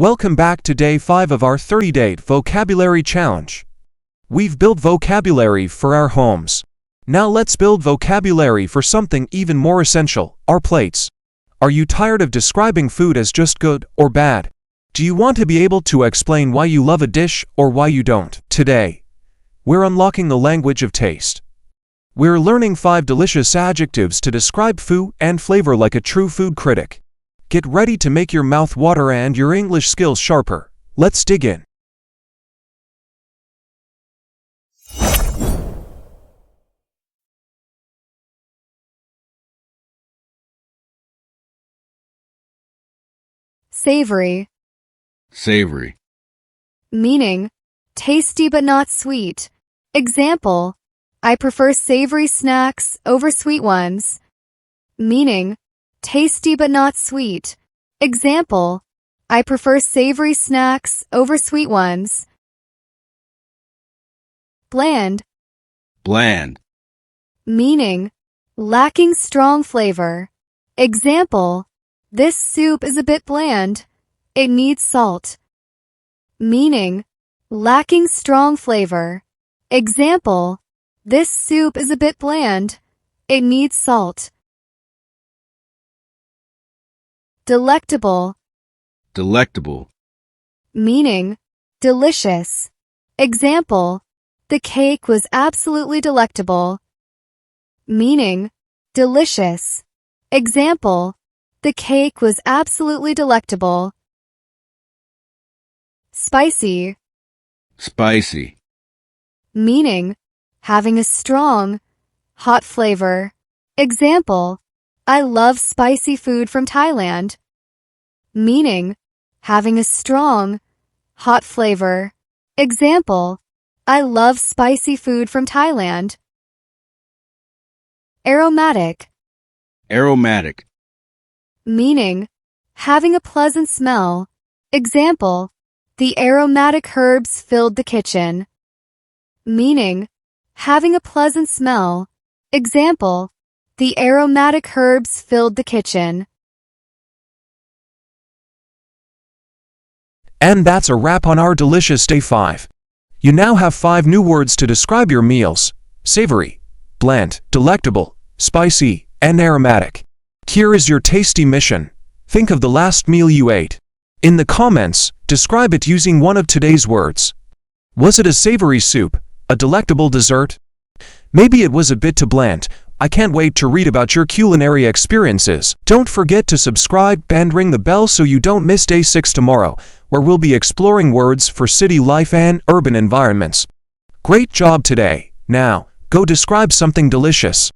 Welcome back to day 5 of our 30-day vocabulary challenge. We've built vocabulary for our homes. Now let's build vocabulary for something even more essential, our plates. Are you tired of describing food as just good or bad? Do you want to be able to explain why you love a dish or why you don't? Today, we're unlocking the language of taste. We're learning 5 delicious adjectives to describe food and flavor like a true food critic. Get ready to make your mouth water and your English skills sharper. Let's dig in. Savory. Savory. Meaning, tasty but not sweet. Example, I prefer savory snacks over sweet ones. Meaning, tasty but not sweet. Example, I prefer savory snacks over sweet ones. Bland. Bland. Meaning, lacking strong flavor. Example, this soup is a bit bland. It needs salt. Meaning, lacking strong flavor. Example, this soup is a bit bland. It needs salt. Delectable. Delectable. Meaning, delicious. Example, the cake was absolutely delectable. Meaning, delicious. Example, the cake was absolutely delectable. Spicy. Spicy. Meaning, having a strong, hot flavor. Example, I love spicy food from Thailand. Meaning, having a strong, hot flavor. Example, I love spicy food from Thailand. Aromatic. Aromatic. Meaning, having a pleasant smell. Example, the aromatic herbs filled the kitchen. Meaning, having a pleasant smell. Example, the aromatic herbs filled the kitchen. And that's a wrap on our delicious day 5. You now have 5 new words to describe your meals: savory, bland, delectable, spicy, and aromatic. Here is your tasty mission. Think of the last meal you ate. In the comments, describe it using one of today's words. Was it a savory soup? A delectable dessert? Maybe it was a bit too bland. I can't wait to read about your culinary experiences. Don't forget to subscribe and ring the bell so you don't miss day 6 tomorrow, where we'll be exploring words for city life and urban environments. Great job today. Now, go describe something delicious.